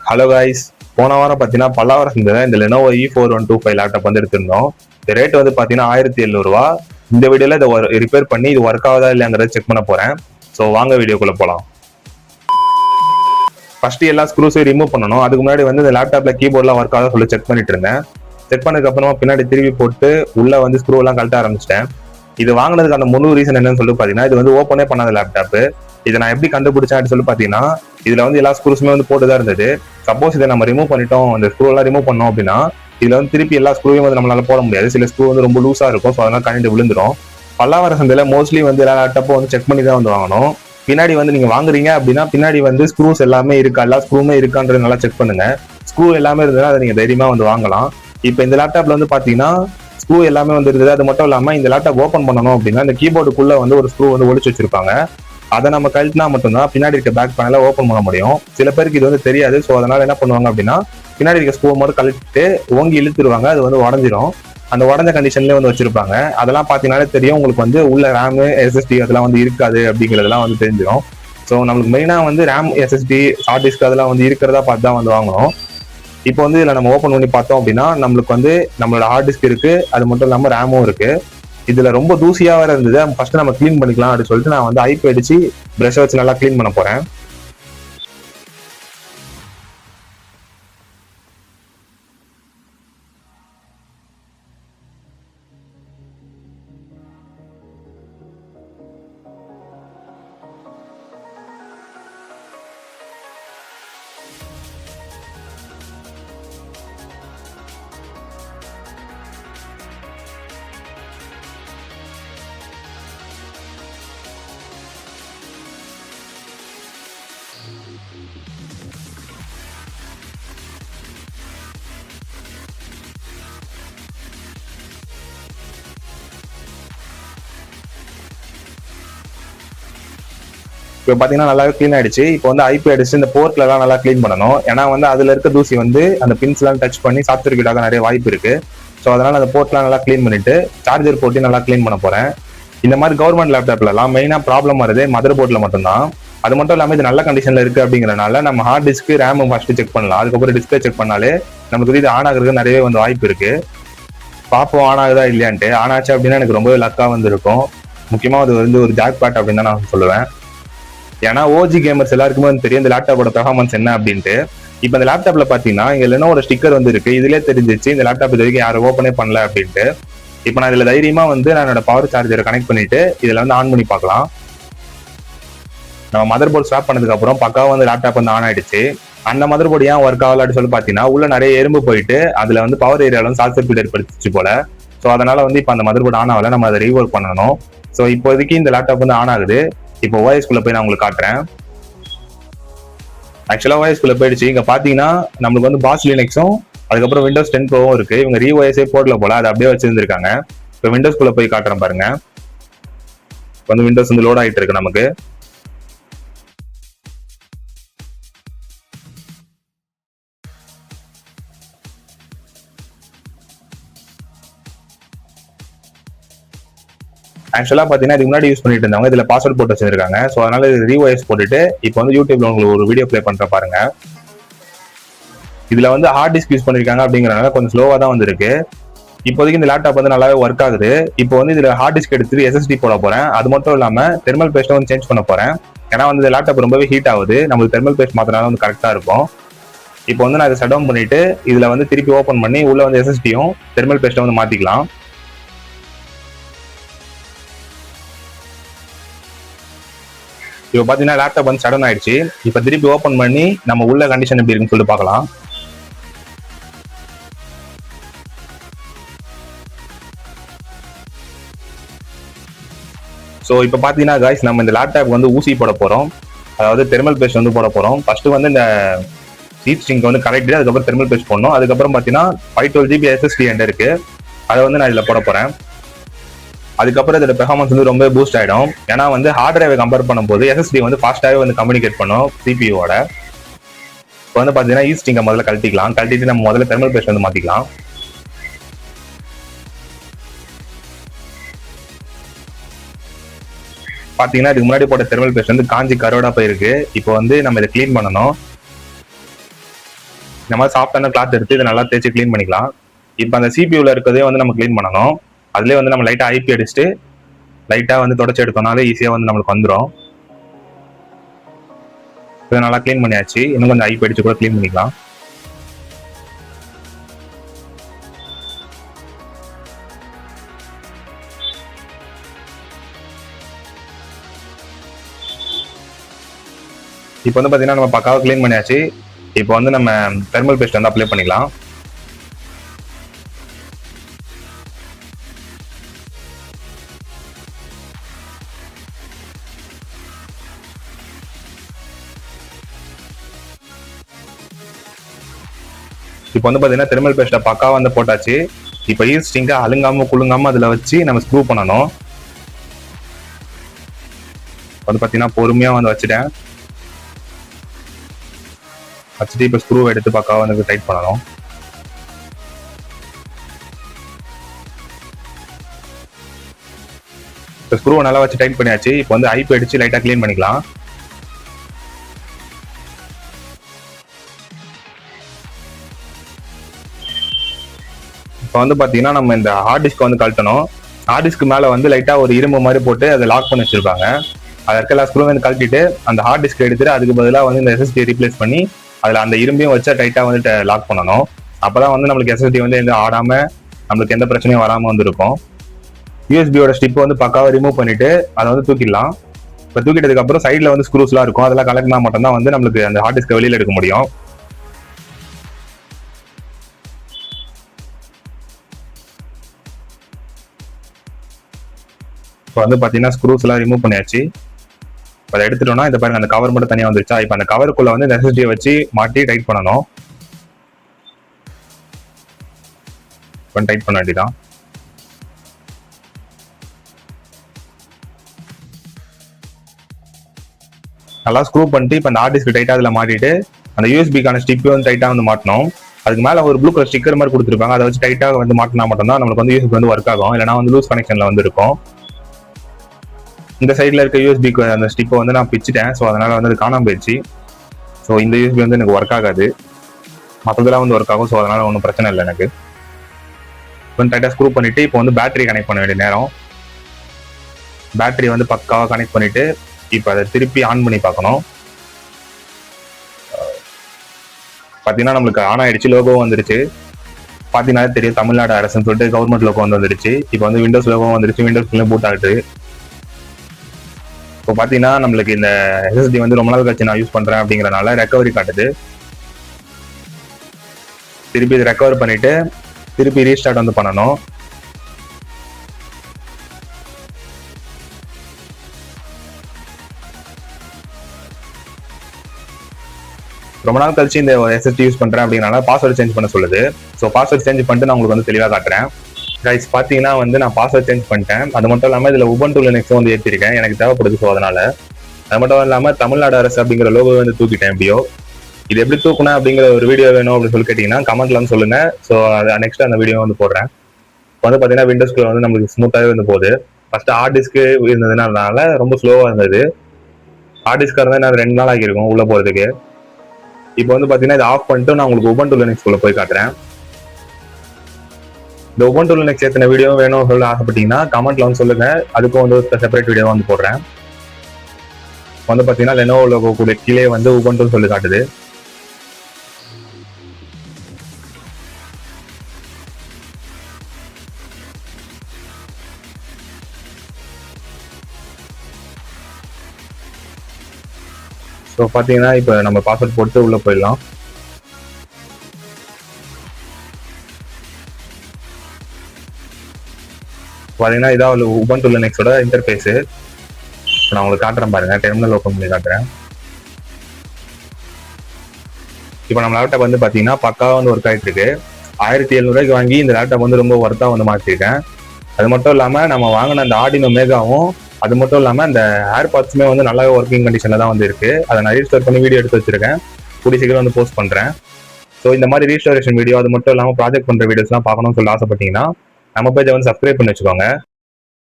Hello guys. போன வாரம் பார்த்தீங்கன்னா பல்லாவரம் சந்தையில் இந்த லெனோவோ E4125 லேப்டாப் வந்து எடுத்திருந்தோம். இந்த ரேட் வந்து பார்த்தீங்கன்னா 1700 ரூபா. இந்த வீடியோவில் இதை ரிப்பேர் பண்ணி இது ஒர்க் ஆகுதா இல்லையாங்கிறத செக் பண்ண போகிறேன். ஸோ வாங்க வீடியோக்குள்ளே போகலாம். ஃபர்ஸ்ட் எல்லா ஸ்க்ரூஸையும் ரிமூவ் பண்ணணும். அதுக்கு முன்னாடி வந்து இந்த லேப்டாப்பில் கீபோர்ட்லாம் ஒர்க் ஆகுதா சொல்லி செக் பண்ணிட்டு இருந்தேன். செக் பண்ணதுக்கப்புறமா பின்னாடி திருப்பி போட்டு உள்ளே வந்து ஸ்க்ரூலாம் கழட்ட ஆரம்பிச்சிட்டேன். இது வாங்கினதுக்கான முழு ரீசன் என்னன்னு சொல்லி பார்த்தீங்கன்னா, இது வந்து ஓப்பனே பண்ணாத லேப்டாப்பு. இதை நான் எப்படி கண்டுபிடிச்சேன் அப்படின்னு சொல்லி பார்த்தீங்கன்னா, இதுல வந்து எல்லா ஸ்க்ரூஸுமே வந்து போட்டுதான் இருந்தது. சப்போஸ் இதை நம்ம ரிமூவ் பண்ணிட்டோம், அந்த ஸ்க்ரூ எல்லாம் ரிமூவ் பண்ணோம் அப்படின்னா, இதுல வந்து திருப்பி எல்லா ஸ்க்ரூவையும் வந்து நம்மளால போட முடியாது. சில ஸ்க்ரூ வந்து ரொம்ப லூஸா இருக்கும், ஸோ அதனால கழண்டு விழுந்துடும். பல்லாவரம் சந்தையில மோஸ்ட்லி வந்து எல்லா லேப்டாப்பும் வந்து செக் பண்ணி தான் வந்து வாங்கணும். பின்னாடி வந்து நீங்க வாங்குறீங்க அப்படின்னா பின்னாடி வந்து ஸ்க்ரூஸ் எல்லாமே இருக்கா, எல்லா ஸ்க்ரூமே இருக்கான்றது நல்லா செக் பண்ணுங்க. ஸ்க்ரூ எல்லாமே இருந்ததுன்னா அதை நீங்க தைரியமா வந்து வாங்கலாம். இப்போ இந்த லேப்டாப்ல வந்து பாத்தீங்கன்னா ஸ்க்ரூ எல்லாமே வந்து இருக்குது. அது மட்டும் இல்லாம இந்த லேப்டாப் ஓப்பன் பண்ணணும் அப்படின்னா இந்த கீபோர்டுக்குள்ள வந்து ஒரு ஸ்க்ரூ வந்து ஒளிச்சு வச்சிருப்பாங்க. அதை நம்ம கழட்டினா மட்டும்தான் பின்னாடி இருக்க பேக் பேனலை ஓப்பன் பண்ண முடியும். சில பேருக்கு இது வந்து தெரியாது. ஸோ அதனால என்ன பண்ணுவாங்க அப்படின்னா பின்னாடி இருக்க ஸ்க்ரூ மட்டும் கழட்டிட்டு ஓங்கி இழுத்துருவாங்க. அது வந்து உடஞ்சிரும். அந்த உடஞ்ச கண்டிஷன்லேயே வந்து வச்சிருப்பாங்க. அதெல்லாம் பார்த்தீங்கன்னாலே தெரியும் உங்களுக்கு வந்து உள்ள ரேம் எஸ்எஸ்டி அதெல்லாம் வந்து இருக்காது அப்படிங்கிறதெல்லாம் வந்து தெரிஞ்சிடும். ஸோ நம்மளுக்கு மெயினாக வந்து ரேம் எஸ்எஸ்டி ஹார்ட் டிஸ்க் அதெல்லாம் வந்து இருக்கிறதா பார்த்து தான் வந்து வாங்கணும். இப்போ வந்து இதில் நம்ம ஓப்பன் பண்ணி பார்த்தோம் அப்படின்னா நம்மளுக்கு வந்து நம்மளோட ஹார்ட் டிஸ்க் இருக்கு, அது மட்டும் இல்லாமல் ரேமும் இருக்கு. இதுல ரொம்ப தூசியா வேற இருந்தது. ஃபர்ஸ்ட் நம்ம கிளீன் பண்ணிக்கலாம் அப்படின்னு சொல்லிட்டு நான் வந்து ஐப் அடிச்சு பிரஷ் வச்சு நல்லா கிளீன் பண்ண போறேன். இப்போ பார்த்தீங்கன்னா நல்லாவே க்ளீன் ஆயிடுச்சு. இப்போ வந்து ஐபி அடிச்சு இந்த போர்ட்லாம் நல்லா க்ளீன் பண்ணணும். ஏன்னா வந்து அதுல இருக்க தூசி வந்து அந்த பின்ஸ்லாம் டச் பண்ணி ஷார்ட் சர்க்யூட் ஆக நிறைய வாய்ப்பு இருக்கு. ஸோ அதனால அந்த போர்ட்லாம் நல்லா க்ளீன் பண்ணிட்டு சார்ஜர் போட்டு நல்லா க்ளீன் பண்ண போறேன். இந்த மாதிரி கவர்மெண்ட் லேப்டாப்லாம் மெயினா ப்ராப்ளம் வருது மதர் போர்ட்ல மட்டும்தான். அது மட்டும் இல்லாமல் இது நல்ல கண்டிஷன்ல இருக்கு அப்படிங்கிறனால நம்ம hard disk RAM first check பண்ணலாம். அதுக்கப்புறம் டிஸ்பிளே செக் பண்ணாலே நமக்கு இது ஆன் ஆகுறதுக்கு நிறையவே வந்து வாய்ப்பு இருக்கு. பார்ப்போம் ஆன் ஆகுதா இல்லையான்ட்டு. ஆன் ஆச்சு அப்படின்னா எனக்கு ரொம்பவே லக்கா வந்து இருக்கும். முக்கியமா அது வந்து ஒரு ஜாக் பேட் அப்படின்னு தான் நான் சொல்லுவேன். ஏன்னா ஓஜி கேமர்ஸ் எல்லாருக்குமே வந்து தெரியும் இந்த லேப்டாப்போட பெர்ஃபார்மன்ஸ் என்ன அப்படின்ட்டு. இப்போ இந்த லேப்டாப்ல பாத்தீங்கன்னா இங்க லெனோவோட ஸ்டிக்கர் வந்து இருக்கு. இதுலயே தெரிஞ்சிச்சு இந்த லேப்டாப் இது வரைக்கும் யாரும் ஓப்பனே பண்ணல அப்படின்ட்டு. இப்போ நான் இதுல தைரியமா வந்து நான் என்னோட பவர் சார்ஜரை கனெக்ட் பண்ணிட்டு இதுல வந்து ஆன் பண்ணி பார்க்கலாம். நம்ம மதர் போர்டு ஸ்வாப் பண்ணதுக்கு அப்புறம் பக்காவா வந்து லேப்டாப் வந்து ஆன் ஆயிடுச்சு. அந்த மதர் போர்டு ஏன் ஒர்க் ஆகல அப்படின்னு சொல்லி பாத்தீங்கன்னா உள்ள நிறைய எறும்பு போயிட்டு அதுல வந்து பவர் ஏரியால வந்து ஷார்ட் சர்க்யூட் ஏற்படுத்திச்சு போல. ஸோ அதனால வந்து இப்போ அந்த மதர் போர்டு ஆன் ஆகல, நம்ம அதை ரீஒர்க் பண்ணணும். ஸோ இப்போதைக்கு இந்த லேப்டாப் வந்து ஆன் ஆகுது. இப்போ ஓஎஸ் குள்ள போய் நான் உங்களுக்கு காட்டுறேன். ஆக்சுவலா ஓஎஸ் குள்ள போயிடுச்சு. இங்க பாத்தீங்கன்னா நம்மளுக்கு வந்து பாஸ் லினக்ஸும் அதுக்கப்புறம் விண்டோஸ் 10 ப்ரோவும் இருக்கு. இவங்க ரீஓஎஸே போடல போல, அதை அப்படியே வச்சிருந்திருக்காங்க. இப்போ விண்டோஸ் குள்ள போய் காட்டுறேன் பாருங்க. வந்து விண்டோஸ் வந்து லோட் ஆயிட்டு இருக்கு நமக்கு. ஆக்சுவலா பாத்தீங்கன்னா இதுக்கு முன்னாடி யூஸ் பண்ணிட்டு இருந்தவங்க இதுல பாஸ்வேர்ட் போட்டு வச்சிருக்காங்க. ஸோ அதனால ரீஓஎஸ் போட்டுட்டு இப்போ வந்து யூடியூப்ல உங்களுக்கு ஒரு வீடியோ பிளே பண்ற பாருங்க. இதுல வந்து ஹார்ட் டிஸ்க் யூஸ் பண்ணிருக்காங்க அப்படிங்கறதுனால கொஞ்சம் ஸ்லோவா தான் வந்திருக்கு. இப்போதைக்கு இந்த லேப்டாப் வந்து நல்லாவே ஒர்க் ஆகுது. இப்போ வந்து இதுல ஹார்ட் டிஸ்க் எடுத்துட்டு எஸ்எஸ்டி போட போறேன். அது மட்டும் இல்லாம தெர்மல் பேஸ்ட் வந்து சேஞ்ச் பண்ண போறேன். ஏன்னா வந்து இந்த லேப்டாப் ரொம்பவே ஹீட் ஆகுது. நம்மளுக்கு தெர்மல் பேஸ்ட் மாத்தினாலும் வந்து கரெக்டா இருக்கும். இப்போ வந்து நான் இதை ஷட் டவுன் பண்ணிட்டு இதுல வந்து திருப்பி ஓப்பன் பண்ணி உள்ள வந்து எஸ்எஸ்டியும் தெர்மல் பேஸ்ட்டும் வந்து மாத்திக்கலாம். இப்போ பாத்தீங்கன்னா லேப்டாப் வந்து சடன் ஆயிடுச்சு. இப்போ திருப்பி ஓப்பன் பண்ணி நம்ம உள்ள கண்டிஷன் எப்படி இருக்குன்னு சொல்லி பார்க்கலாம். ஸோ இப்போ பார்த்தீங்கன்னா காய்ஸ் நம்ம இந்த லேப்டாப் வந்து ஊசி போட போகிறோம். அதாவது தெர்மல் பேஸ்ட் வந்து போட போகிறோம். ஃபர்ஸ்ட் வந்து இந்த ஹீட் ஸ்ட்ரிங்க் வந்து கரெக்ட், அதுக்கப்புறம் தெர்மல் பேஸ்ட் போடணும். அதுக்கப்புறம் பார்த்தீங்கன்னா 512 GB SSD எண்ட் இருக்கு, அதை வந்து நான் இதில் போட போகிறேன். அதுக்கப்புறம் இதோட பெர்ஃபார்மன்ஸ் வந்து ரொம்ப பூஸ்ட் ஆகிடும். ஏன்னா வந்து ஹார்ட் டிரைவை கம்பேர் பண்ணும்போது எஸ்எஸ்டி வந்து ஃபாஸ்ட்டாகவே வந்து கம்யூனிகேட் பண்ணும் சிபியூவோட. இப்போ வந்து பார்த்தீங்கன்னா ஹீட் ஸ்ட்ரிங்கை முதல்ல கழட்டிட்டு நம்ம முதல்ல தெர்மல் பேஸ்ட் வந்து மாற்றிக்கலாம். பாத்தீங்கன்னா இதுக்கு முன்னாடி போட்ட தெர்மல் பேஸ்ட் வந்து காஞ்சி கரோடா போயிருக்கு. இப்போ வந்து நம்ம இதை கிளீன் பண்ணணும். இந்த மாதிரி சாஃப்டான கிளாத் எடுத்து இதை நல்லா தேய்ச்சி க்ளீன் பண்ணிக்கலாம். இப்போ அந்த சிபியூவில் இருக்கிறதே வந்து நம்ம க்ளீன் பண்ணணும். அதுலேயே வந்து நம்ம லைட்டாக ஐபி அடிச்சுட்டு லைட்டாக வந்து தொடச்சி எடுத்தோம்னாலே ஈஸியாக வந்து நம்மளுக்கு வந்துடும். இதை நல்லா க்ளீன் பண்ணியாச்சு. இன்னும் கொஞ்சம் ஐபி அடிச்சு கூட க்ளீன் பண்ணிக்கலாம். இப்போ வந்து பார்த்தீங்கன்னா நம்ம பக்காவாக க்ளீன் பண்ணியாச்சு. இப்போ வந்து நம்ம தெர்மல் பேஸ்ட் வந்து அப்ளை பண்ணிக்கலாம். இப்போ வந்து பார்த்தீங்கன்னா தெர்மல் பேஸ்ட்டை பக்காவாக வந்து போட்டாச்சு. இப்போ ஈஸ்ட் இங்கே அழுங்காமல் குலுங்காமல் அதில் வச்சு நம்ம ஸ்க்ரூ பண்ணணும். வந்து பார்த்தீங்கன்னா பொறுமையாக வந்து வச்சுட்டேன். வச்சுட்டு இப்போ ஸ்க்ரூவை எடுத்து பக்காவாக வந்து டைட் பண்ணணும். இப்போ ஸ்க்ரூவை நல்லா வச்சு டைட் பண்ணியாச்சு. இப்போ வந்து ஐப் அடிச்சு லைட்டாக க்ளீன் பண்ணிக்கலாம். இப்போ வந்து பார்த்தீங்கன்னா நம்ம இந்த ஹார்ட் டிஸ்க் வந்து கழட்டணும். ஹார்ட் டிஸ்க்கு மேலே வந்து லைட்டாக ஒரு இரும்பு மாதிரி போட்டு அதை லாக் பண்ணி வச்சிருப்பாங்க. அதை இருக்க எல்லா ஸ்க்ரூ வந்து கழட்டிட்டு அந்த ஹார்ட் டிஸ்க் எடுத்துட்டு அதுக்கு பதிலாக வந்து இந்த எஸ்எஸ்டி ரீப்ளேஸ் பண்ணி அதில் அந்த இரும்பையும் வச்சா டைட்டாக வந்து லாக் பண்ணணும். அப்போ தான் வந்து நம்மளுக்கு எஸ்எஸ்டி வந்து எந்த ஆடாமல் நம்மளுக்கு எந்த பிரச்சனையும் வராமல் வந்து இருக்கும். யூஎஸ்பியோட ஸ்டிப் வந்து பக்காவாக ரிமூவ் பண்ணிட்டு அதை வந்து தூக்கிடலாம். இப்போ தூக்கிட்டதுக்கு அப்புறம் சைடில் வந்து ஸ்க்ரூஸ்லாம் இருக்கும். அதெல்லாம் கலெக்ட்னா மட்டும்தான் வந்து நம்மளுக்கு அந்த ஹார்ட் டிஸ்க்கை வெளியில் எடுக்க முடியும். இப்போ வந்து பார்த்தீங்கன்னா ஸ்க்ரூஸ் எல்லாம் ரிமூவ் பண்ணியாச்சு. அதை எடுத்துட்டோம்னா இதை பாருங்க அந்த கவர் மட்டும் தனியாக வந்துருச்சா. இப்போ அந்த கவருக்குள்ள வந்து எஸ்எஸ்டியை வச்சு மாட்டி டைட் பண்ணணும். டைட் பண்ண வேண்டியதான். நல்லா ஸ்க்ரூ பண்ணிட்டு இப்போ அந்த ஹார்ட் டிஸ்க் டைட்டாக அதில் மாட்டிட்டு அந்த யூஎஸ்பிக்கான ஸ்டிப்பை வந்து டைட்டாக வந்து மாட்டணும். அதுக்கு மேலே ஒரு ப்ளூ கலர் ஸ்டிக்கர் மாதிரி கொடுத்துருப்பாங்க. அதை வச்சு டைட்டாக வந்து மாட்டினா மட்டும்தான் நம்மளுக்கு வந்து யூஎஸ்பி வந்து ஒர்க் ஆகும். இல்லைனா வந்து லூஸ் கனெக்ஷனில் வந்து இருக்கும். இந்த சைடில் இருக்க யூஎஸ்பிக்கு அந்த ஸ்டிப்பை வந்து நான் பிச்சுட்டேன். ஸோ அதனால் வந்து அது காணாமல் போயிடுச்சு. ஸோ இந்த யூஎஸ்பி வந்து எனக்கு ஒர்க் ஆகாது. மற்றதெல்லாம் வந்து ஒர்க் ஆகும். ஸோ அதனால் ஒன்றும் பிரச்சனை இல்லை எனக்கு. இப்போ டைட்டாக ஸ்க்ரூ பண்ணிவிட்டு இப்போ வந்து பேட்டரி கனெக்ட் பண்ண வேண்டிய நேரம். பேட்டரி வந்து பக்காவாக கனெக்ட் பண்ணிவிட்டு இப்போ அதை திருப்பி ஆன் பண்ணி பார்க்கணும். பார்த்தீங்கன்னா நம்மளுக்கு ஆன் ஆகிடுச்சு. லோகோவும் வந்துருச்சு. பார்த்தீங்கன்னா தெரியும் தமிழ்நாடு அரசுன்னு சொல்லிட்டு கவர்மெண்ட் லோகோ வந்துருச்சு. இப்போ வந்து விண்டோஸ் லோகோவும் வந்துருச்சு. விண்டோஸ்க்குள்ளே பூட் ஆகுது. இப்போ பார்த்தீங்கன்னா நம்மளுக்கு இந்த எஸ்எஸ்டி வந்து ரொம்ப நாள் கழிச்சு நான் யூஸ் பண்ணுறேன் அப்படிங்கிறனால ரெக்கவரி காட்டுது. திருப்பி இது ரெக்கவர் பண்ணிவிட்டு திருப்பி ரீஸ்டார்ட் வந்து பண்ணணும். ரொம்ப நாள் கழிச்சு இந்த எஸ்எஸ்டி யூஸ் பண்ணுறேன் அப்படிங்கிறனால பாஸ்வேர்டு சேஞ்ச் பண்ண சொல்லுது. ஸோ பாஸ்வேர்டு சேஞ்ச் பண்ணிட்டு நான் உங்களுக்கு வந்து தெளிவாக காட்டுறேன். கைஸ் பார்த்தீங்கன்னா வந்து நான் பாஸ்வேர்ட் சேஞ்ச் பண்ணிட்டேன். அது மட்டும் இல்லாமல் இதில் உபுண்டு லினக்ஸும் வந்து ஏற்றிருக்கேன். எனக்கு தேவைப்படுது. ஸோ அதனால அது மட்டும் இல்லாமல் தமிழ்நாடு அரசு அப்படிங்கிற லோகோ வந்து தூக்கிட்டேன். எப்படியோ இது எப்படி தூக்குனேன் அப்படிங்கிற ஒரு வீடியோ வேணும் அப்படின்னு சொல்லி கேட்டிங்கன்னா கமெண்ட்ல வந்து சொல்லுங்க. ஸோ அது நெக்ஸ்ட் அந்த வீடியோ வந்து போடுறேன். இப்போ வந்து பார்த்தீங்கன்னா விண்டோஸ்குள்ள வந்து நம்மளுக்கு ஸ்மூத்தாகவே வந்து போகுது. ஃபர்ஸ்ட் ஹார்ட் டிஸ்க்கு இருந்ததுனால ரொம்ப ஸ்லோவாக இருந்தது. ஹார்ட் டிஸ்காக இருந்தால் நான் 2 நாள் ஆகியிருக்கும் உள்ளே போகிறதுக்கு. இப்போ வந்து பார்த்தீங்கன்னா இதை ஆஃப் பண்ணிட்டு நான் உங்களுக்கு உபுண்டு லினக்ஸ்குள்ள போய் காட்டுறேன். இந்த உபுண்டு லினக்ஸ் ஏற்றின வீடியோ வேணும் சொல்ல ஆசைப்பட்டீங்கன்னா கமெண்ட்ல வந்து சொல்லுங்க. அதுக்கும் வந்து ஒரு செப்பரேட் வீடியோ வந்து போடுறேன். வந்து பார்த்தீங்கன்னா லெனோவோ லோகோ கூட கீழே வந்து உபுண்டுன்னு சொல்லி காட்டுது. ஸோ பார்த்தீங்கன்னா இப்போ நம்ம பாஸ்வேர்ட் போட்டு உள்ளே போயிடலாம். பார்த்தீங்கன்னா இதான் உபுண்டு லினக்ஸோட இன்டர்ஃபேஸு. நான் உங்களுக்கு காட்டுறேன் பாருங்க. டெர்மினல் ஓப்பன் பண்ணி காட்டுறேன். இப்போ நம்ம லேப்டாப் வந்து பார்த்தீங்கன்னா பக்காவாக வந்து ஒர்க் ஆகிட்டு இருக்கு. 1700 வாங்கி இந்த லேப்டாப் வந்து ரொம்ப ஒர்த்தாக வந்து மாற்றிருக்கேன். அது மட்டும் இல்லாமல் நம்ம வாங்கின அந்த ஆர்டினோ மேகாவும் அது மட்டும் இல்லாமல் அந்த ஏர்பாட்ஸுமே வந்து நல்லாவே ஒர்க்கிங் கண்டிஷனில் தான் வந்து இருக்கு. அதை நான் ரீஸ்டோர் பண்ணி வீடியோ எடுத்து வச்சிருக்கேன். கூடிய சீக்கிரம் வந்து போஸ்ட் பண்ணுறேன். ஸோ இந்த மாதிரி ரீஸ்டோரேஷன் வீடியோ அது மட்டும் இல்லாமல் ப்ராஜெக்ட் பண்ணுற வீடியோஸ்லாம் பார்க்கணும்னு சொல்லி ஆசைப்பட்டீங்கன்னா நம்ம பேஜை வந்து சப்ஸ்கிரைப் பண்ணி வச்சுக்கோங்க.